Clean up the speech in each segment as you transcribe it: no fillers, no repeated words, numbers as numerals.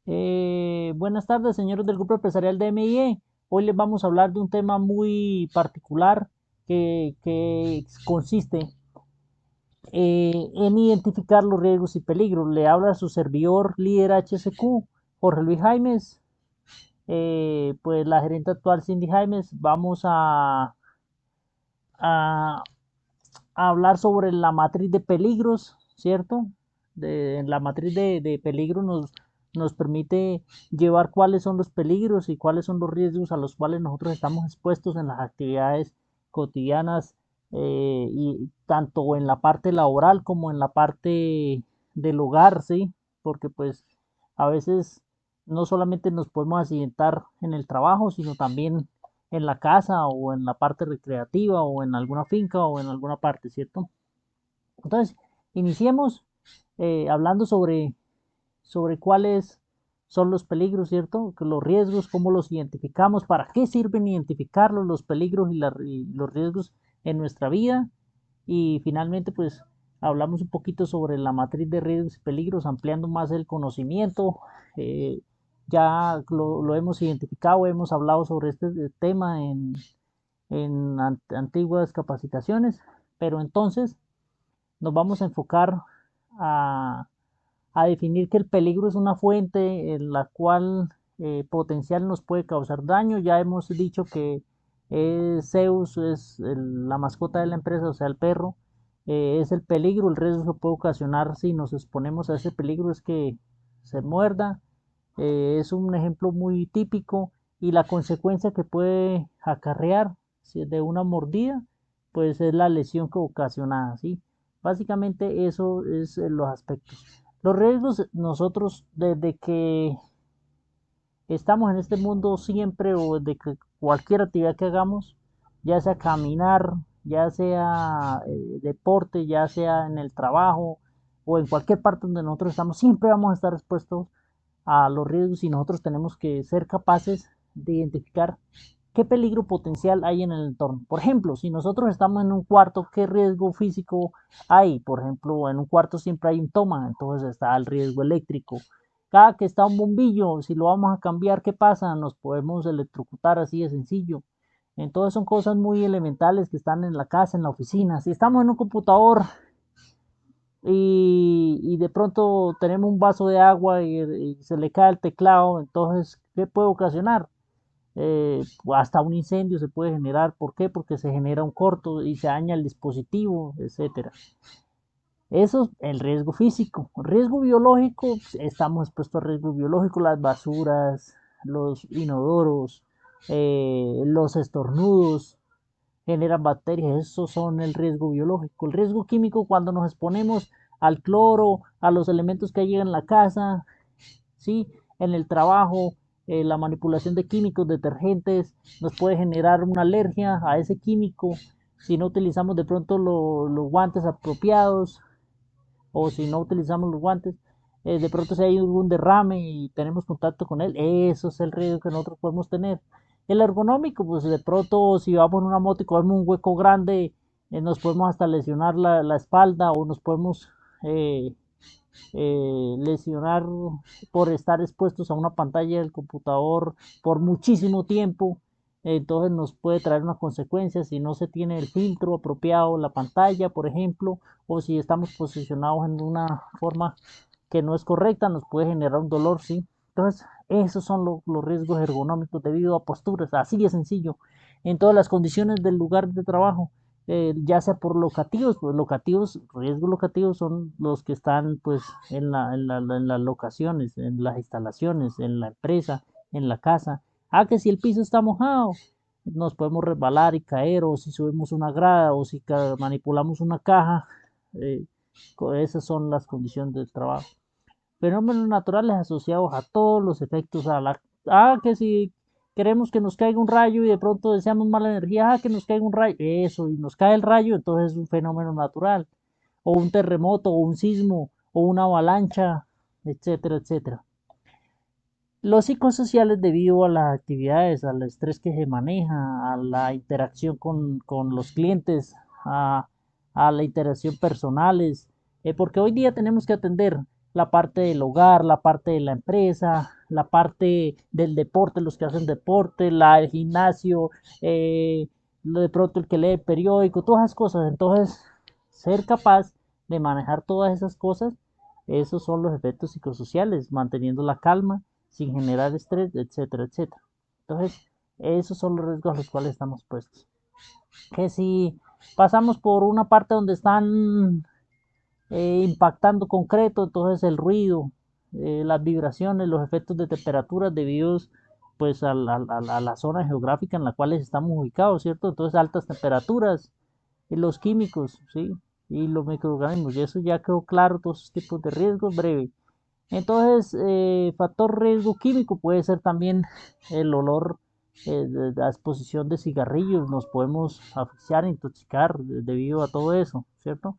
Buenas tardes, señores del Grupo Empresarial de MIE. Hoy les vamos a hablar de un tema muy particular que consiste en identificar los riesgos y peligros. Le habla su servidor líder HSQ, Jorge Luis Jaimes, pues la gerente actual Cindy Jaimes. Vamos a hablar sobre la matriz de peligros, ¿cierto? La matriz de peligros nos permite llevar cuáles son los peligros y cuáles son los riesgos a los cuales nosotros estamos expuestos en las actividades cotidianas, y tanto en la parte laboral como en la parte del hogar, ¿sí? Porque pues a veces no solamente nos podemos accidentar en el trabajo, sino también en la casa o en la parte recreativa o en alguna finca o en alguna parte, ¿cierto? Entonces, iniciemos hablando sobre cuáles son los peligros, ¿cierto? Los riesgos, cómo los identificamos, para qué sirven identificarlos, los peligros y los riesgos en nuestra vida. Y finalmente, pues hablamos un poquito sobre la matriz de riesgos y peligros, ampliando más el conocimiento. Eh, ya lo hemos identificado, hemos hablado sobre este tema en antiguas capacitaciones, pero entonces nos vamos a enfocar a, a definir que el peligro es una fuente en la cual potencial nos puede causar daño. Ya hemos dicho que Zeus es la mascota de la empresa, o sea, el perro. Es el peligro, el riesgo que puede ocasionar si nos exponemos a ese peligro es que se muerda. Es un ejemplo muy típico, y la consecuencia que puede acarrear de una mordida, pues es la lesión que ocasiona, ¿sí? Básicamente eso es los aspectos. Los riesgos, nosotros desde que estamos en este mundo siempre, o de que cualquier actividad que hagamos, ya sea caminar, ya sea deporte, ya sea en el trabajo o en cualquier parte donde nosotros estamos, siempre vamos a estar expuestos a los riesgos, y nosotros tenemos que ser capaces de identificar qué peligro potencial hay en el entorno. Por ejemplo, si nosotros estamos en un cuarto, ¿qué riesgo físico hay? Por ejemplo, en un cuarto siempre hay un toma, entonces está el riesgo eléctrico. Cada que está un bombillo, si lo vamos a cambiar, ¿qué pasa? Nos podemos electrocutar, así de sencillo. Entonces son cosas muy elementales que están en la casa, en la oficina. Si estamos en un computador y de pronto tenemos un vaso de agua y se le cae el teclado, entonces, ¿qué puede ocasionar? Hasta un incendio se puede generar. ¿Por qué? Porque se genera un corto y se daña el dispositivo, etcétera. Eso es el riesgo físico. Riesgo biológico, pues, estamos expuestos a riesgo biológico, las basuras, los inodoros, los estornudos generan bacterias, esos son el riesgo biológico. El riesgo químico, cuando nos exponemos al cloro, a los elementos que llegan en la casa, ¿sí? En el trabajo, la manipulación de químicos, detergentes, nos puede generar una alergia a ese químico si no utilizamos de pronto los guantes apropiados, o si no utilizamos los guantes. De pronto si hay algún derrame y tenemos contacto con él, eso es el riesgo que nosotros podemos tener. El ergonómico, pues de pronto si vamos en una moto y cogemos un hueco grande, nos podemos hasta lesionar la espalda, o nos podemos eh, lesionar por estar expuestos a una pantalla del computador por muchísimo tiempo. Entonces nos puede traer una consecuencia si no se tiene el filtro apropiado, la pantalla, por ejemplo, o si estamos posicionados en una forma que no es correcta, nos puede generar un dolor, ¿sí? Entonces, esos son los riesgos ergonómicos debido a posturas, así de sencillo, en todas las condiciones del lugar de trabajo. Ya sea por locativos, pues locativos, riesgos locativos son los que están pues en las locaciones, en las instalaciones, en la empresa, en la casa. Que si el piso está mojado, nos podemos resbalar y caer, o si subimos una grada, o si manipulamos una caja. eh, Esas son las condiciones del trabajo. Fenómenos naturales asociados a todos los efectos, que si queremos que nos caiga un rayo y de pronto deseamos mala energía, que nos caiga un rayo, eso, y nos cae el rayo, entonces es un fenómeno natural, o un terremoto, o un sismo, o una avalancha, etcétera, etcétera. Los psicosociales, debido a las actividades, al estrés que se maneja, a la interacción con los clientes, a, a la interacción personales, porque hoy día tenemos que atender la parte del hogar, la parte de la empresa, la parte del deporte, los que hacen deporte, el gimnasio, de pronto el que lee el periódico, todas esas cosas. Entonces, ser capaz de manejar todas esas cosas, esos son los efectos psicosociales, manteniendo la calma, sin generar estrés, etcétera, etcétera. Entonces, esos son los riesgos a los cuales estamos puestos. Que si pasamos por una parte donde están impactando concreto, entonces el ruido, las vibraciones, los efectos de temperatura debidos pues a la zona geográfica en la cual estamos ubicados, ¿cierto? Entonces altas temperaturas, y los químicos, ¿sí? Y los microorganismos, y eso ya quedó claro, todos esos tipos de riesgos breve. Entonces, factor riesgo químico puede ser también el olor, de la exposición de cigarrillos, nos podemos asfixiar, intoxicar debido a todo eso, ¿cierto?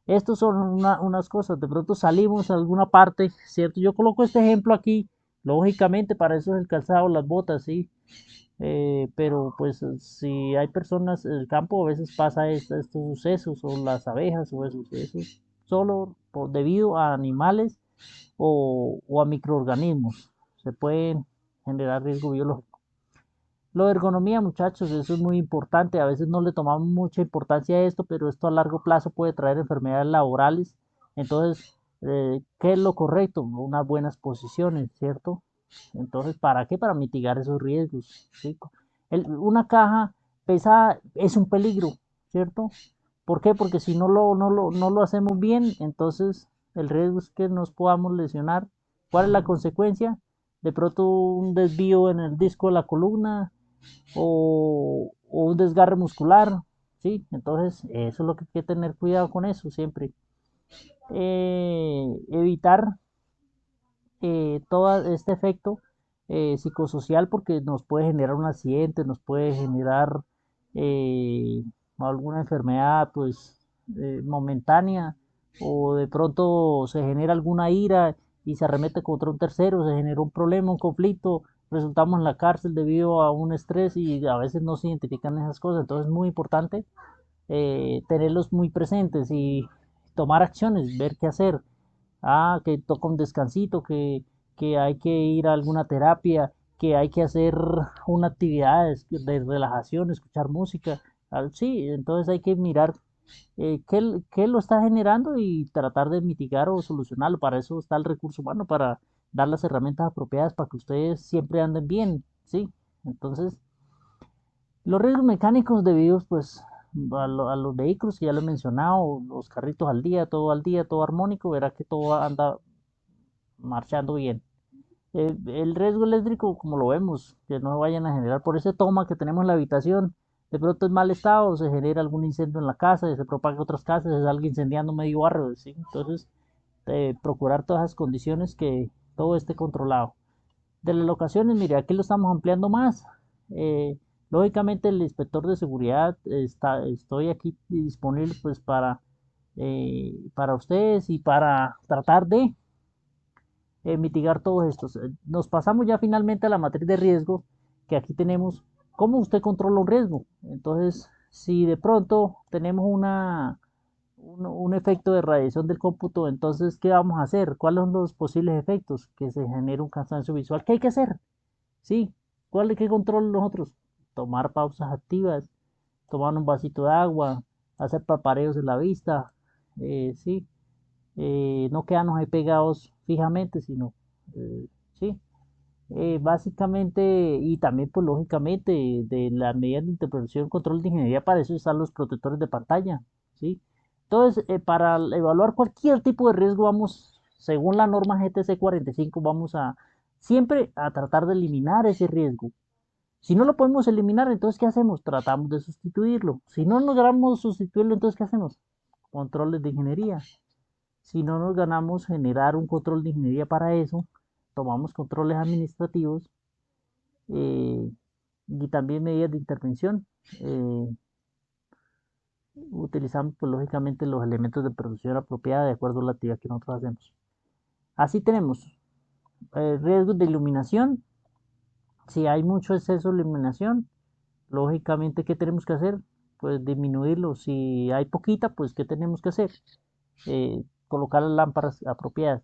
Estos son unas cosas, de pronto salimos a alguna parte, ¿cierto? Yo coloco este ejemplo aquí, lógicamente para eso es el calzado, las botas, ¿sí? Pero pues si hay personas en el campo, a veces pasa estos sucesos, o las abejas, o esos solo debido a animales o a microorganismos, se pueden generar riesgo biológico. La ergonomía, muchachos, eso es muy importante. A veces no le tomamos mucha importancia a esto, pero esto a largo plazo puede traer enfermedades laborales. Entonces, ¿qué es lo correcto? Unas buenas posiciones, ¿cierto? Entonces, ¿para qué? Para mitigar esos riesgos, ¿sí? Una caja pesada es un peligro, ¿cierto? ¿Por qué? Porque si no lo hacemos bien, entonces el riesgo es que nos podamos lesionar. ¿Cuál es la consecuencia? De pronto un desvío en el disco de la columna, o un desgarre muscular, ¿sí? Entonces, eso es lo que hay que tener cuidado con eso siempre. Evitar todo este efecto psicosocial, porque nos puede generar un accidente, nos puede generar eh, alguna enfermedad pues momentánea, o de pronto se genera alguna ira y se arremete contra un tercero, se genera un problema, un conflicto, resultamos en la cárcel debido a un estrés y a veces no se identifican esas cosas. Entonces es muy importante tenerlos muy presentes y tomar acciones, ver qué hacer. Que toca un descansito, que hay que ir a alguna terapia, que hay que hacer una actividad de relajación, escuchar música. Sí, entonces hay que mirar qué lo está generando y tratar de mitigar o solucionarlo. Para eso está el recurso humano, para dar las herramientas apropiadas para que ustedes siempre anden bien, ¿sí? Entonces, los riesgos mecánicos debidos pues a los vehículos que ya lo he mencionado, los carritos al día, todo armónico, verá que todo anda marchando bien. El riesgo eléctrico, como lo vemos, que no vayan a generar por ese toma que tenemos en la habitación, de pronto en mal estado, se genera algún incendio en la casa, y se propaga a otras casas, es alguien incendiando medio barrio, ¿sí? Entonces, procurar todas las condiciones que todo esté controlado. De las locaciones, mire, aquí lo estamos ampliando más. Eh, Lógicamente, el inspector de seguridad estoy aquí disponible pues para ustedes y para tratar de mitigar todos estos. Nos pasamos ya finalmente a la matriz de riesgo, que aquí tenemos cómo usted controla un riesgo. Entonces, si de pronto tenemos un efecto de radiación del cómputo, entonces, ¿qué vamos a hacer? ¿Cuáles son los posibles efectos? Que se genere un cansancio visual. ¿Qué hay que hacer? Sí, ¿cuál es que controla nosotros? Tomar pausas activas, tomar un vasito de agua, hacer papareos en la vista, sí, no quedarnos ahí pegados fijamente, sino, sí, básicamente, y también pues lógicamente de las medidas de interpretación, control de ingeniería, para eso están los protectores de pantalla, ¿sí? Entonces, para evaluar cualquier tipo de riesgo, vamos, según la norma GTC 45, vamos a siempre a tratar de eliminar ese riesgo. Si no lo podemos eliminar, entonces ¿qué hacemos? Tratamos de sustituirlo. Si no logramos sustituirlo, entonces ¿qué hacemos? Controles de ingeniería. Si no nos ganamos generar un control de ingeniería para eso, tomamos controles administrativos, eh, y también medidas de intervención. Eh, Utilizamos pues, lógicamente los elementos de producción apropiada de acuerdo a la actividad que nosotros hacemos. Así tenemos riesgos de iluminación. Si hay mucho exceso de iluminación, lógicamente, ¿qué tenemos que hacer? Pues disminuirlo. Si hay poquita, pues ¿qué tenemos que hacer? Colocar las lámparas apropiadas.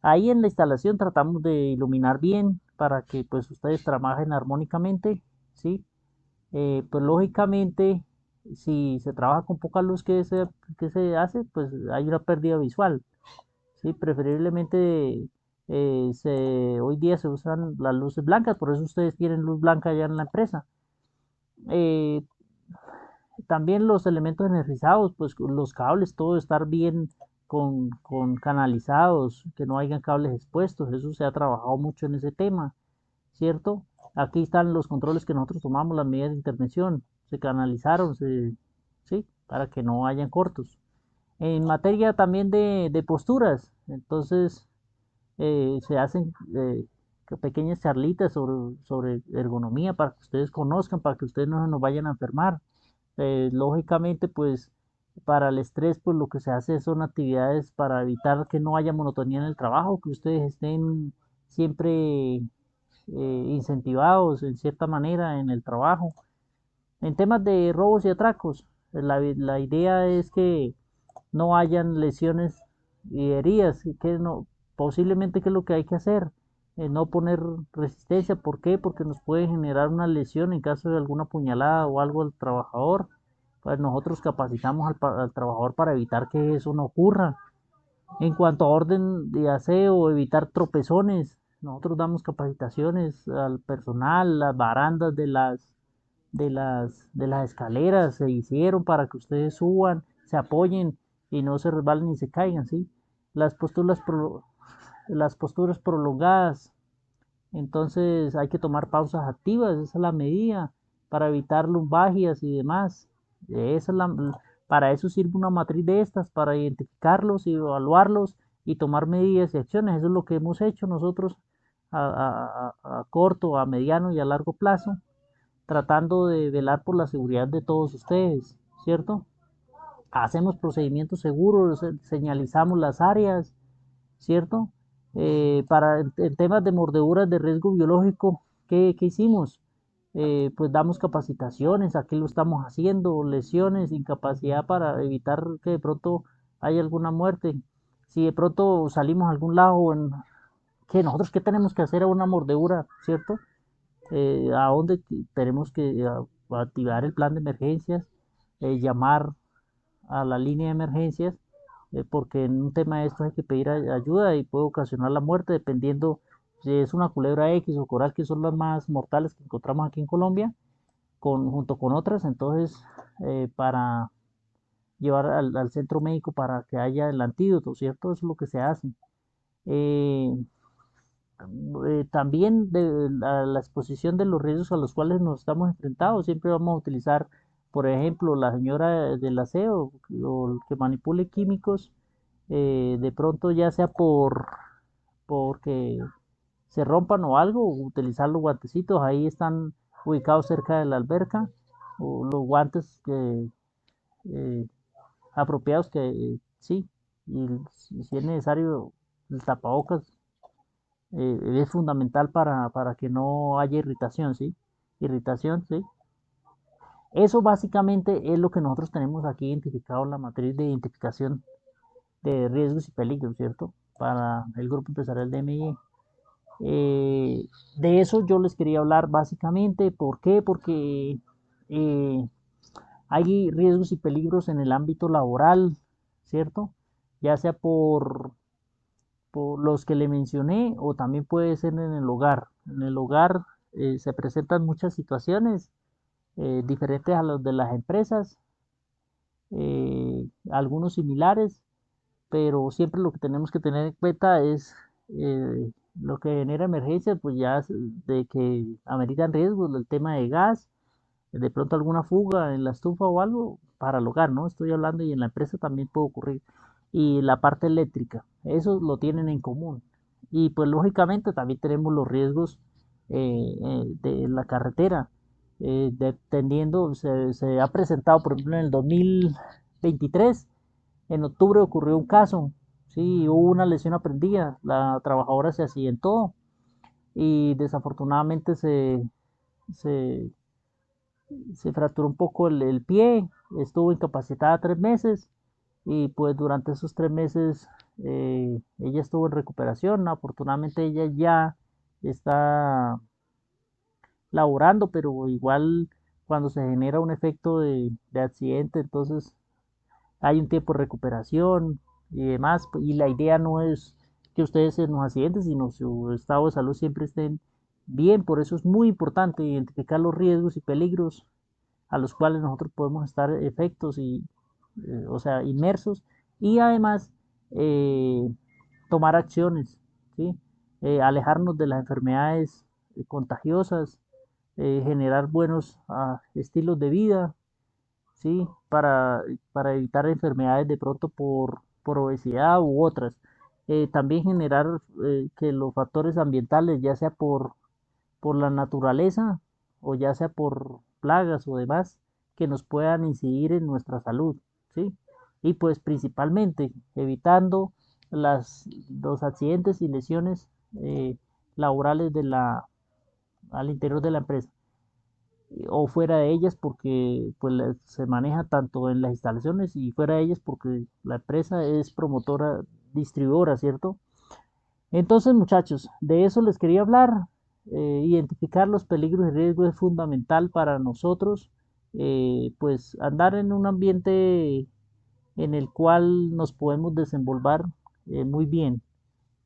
Ahí en la instalación tratamos de iluminar bien para que pues ustedes trabajen armónicamente, ¿sí? Pues lógicamente, si se trabaja con poca luz que se hace, pues hay una pérdida visual, ¿sí? Preferiblemente hoy día se usan las luces blancas, por eso ustedes tienen luz blanca ya en la empresa. Eh, También los elementos energizados, pues los cables, todo estar bien con canalizados, que no hayan cables expuestos, eso se ha trabajado mucho en ese tema, ¿cierto? Aquí están los controles que nosotros tomamos, las medidas de intervención, se canalizaron, ¿sí? Para que no hayan cortos. En materia también de posturas, entonces se hacen pequeñas charlitas sobre ergonomía para que ustedes conozcan, para que ustedes no se nos vayan a enfermar. Lógicamente, pues para el estrés, pues lo que se hace son actividades para evitar que no haya monotonía en el trabajo, que ustedes estén siempre incentivados en cierta manera en el trabajo. En temas de robos y atracos, la idea es que no hayan lesiones y heridas, que no, posiblemente qué es lo que hay que hacer, no poner resistencia, ¿por qué? Porque nos puede generar una lesión en caso de alguna puñalada o algo al trabajador, pues nosotros capacitamos al trabajador para evitar que eso no ocurra. En cuanto a orden de aseo, evitar tropezones, nosotros damos capacitaciones al personal, las barandas de las escaleras se hicieron para que ustedes suban, se apoyen y no se resbalen ni se caigan, ¿sí? Las posturas, las posturas prolongadas, entonces hay que tomar pausas activas, esa es la medida, para evitar lumbalgias y demás. Esa es para eso sirve una matriz de estas, para identificarlos y evaluarlos y tomar medidas y acciones. Eso es lo que hemos hecho nosotros a corto, a mediano y a largo plazo, tratando de velar por la seguridad de todos ustedes, ¿cierto? Hacemos procedimientos seguros, señalizamos las áreas, ¿cierto? En temas de mordeduras de riesgo biológico, ¿qué hicimos? Pues damos capacitaciones, aquí lo estamos haciendo, lesiones, incapacidad para evitar que de pronto haya alguna muerte. Si de pronto salimos a algún lado, que nosotros qué tenemos que hacer a una mordedura, ¿cierto? A dónde tenemos que activar el plan de emergencias, llamar a la línea de emergencias, porque en un tema de esto hay que pedir ayuda y puede ocasionar la muerte dependiendo si es una culebra X o coral, que son las más mortales que encontramos aquí en Colombia, junto con otras, entonces para llevar al centro médico para que haya el antídoto, ¿cierto? Eso es lo que se hace. Eh, También de la exposición de los riesgos a los cuales nos estamos enfrentados, siempre vamos a utilizar, por ejemplo, la señora del aseo o el que manipule químicos, de pronto ya sea porque se rompan o algo, utilizar los guantecitos, ahí están ubicados cerca de la alberca, o los guantes eh, apropiados que sí, y si es necesario el tapabocas es fundamental para que no haya irritación, ¿sí? Irritación, ¿sí? Eso básicamente es lo que nosotros tenemos aquí identificado en la matriz de identificación de riesgos y peligros, ¿cierto? Para el grupo empresarial de MIE. De eso yo les quería hablar básicamente. ¿Por qué? Porque eh, hay riesgos y peligros en el ámbito laboral, ¿cierto? Ya sea por los que le mencioné o también puede ser en el hogar. En el hogar se presentan muchas situaciones diferentes a las de las empresas, algunos similares, pero siempre lo que tenemos que tener en cuenta es lo que genera emergencia, pues ya de que ameritan riesgos, el tema de gas, de pronto alguna fuga en la estufa o algo para el hogar, ¿no? Estoy hablando y en la empresa también puede ocurrir. Y la parte eléctrica, eso lo tienen en común. Y pues lógicamente también tenemos los riesgos de la carretera, dependiendo, se ha presentado, por ejemplo, en el 2023, en octubre ocurrió un caso, sí, hubo una lesión aprendida, la trabajadora se accidentó y desafortunadamente se, se fracturó un poco el pie, estuvo incapacitada 3 meses y pues durante esos 3 meses ella estuvo en recuperación, afortunadamente ella ya está laborando, pero igual cuando se genera un efecto de accidente, entonces hay un tiempo de recuperación y demás, y la idea no es que ustedes en los accidentes, sino su estado de salud siempre estén bien, por eso es muy importante identificar los riesgos y peligros a los cuales nosotros podemos estar efectos y, o sea, inmersos, y además eh, tomar acciones, ¿sí? Alejarnos de las enfermedades contagiosas, generar buenos estilos de vida, ¿sí? Para evitar enfermedades de pronto por obesidad u otras. También generar que los factores ambientales, ya sea por la naturaleza o ya sea por plagas o demás, que nos puedan incidir en nuestra salud, ¿sí? Y pues principalmente evitando los accidentes y lesiones laborales al interior de la empresa o fuera de ellas porque pues se maneja tanto en las instalaciones y fuera de ellas porque la empresa es promotora, distribuidora, ¿cierto? Entonces, muchachos, de eso les quería hablar. Identificar los peligros y riesgos es fundamental para nosotros, pues andar en un ambiente en el cual nos podemos desenvolver muy bien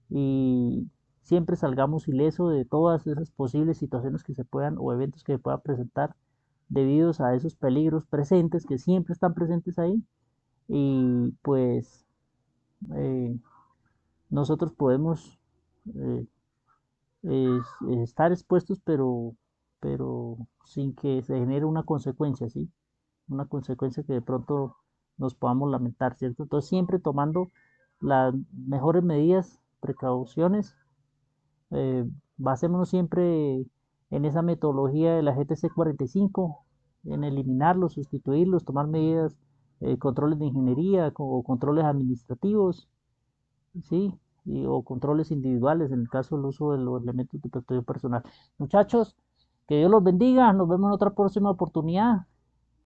y siempre salgamos ileso de todas esas posibles situaciones que se puedan o eventos que se puedan presentar debido a esos peligros presentes que siempre están presentes ahí y pues eh, nosotros podemos eh, estar expuestos pero sin que se genere una consecuencia, ¿sí? Una consecuencia que de pronto nos podamos lamentar, ¿cierto? Entonces siempre tomando las mejores medidas, precauciones, basémonos siempre en esa metodología de la GTC 45, en eliminarlos, sustituirlos, tomar medidas, controles de ingeniería o controles administrativos, ¿sí? O controles individuales en el caso del uso de los elementos de protección personal. Muchachos, que Dios los bendiga, nos vemos en otra próxima oportunidad.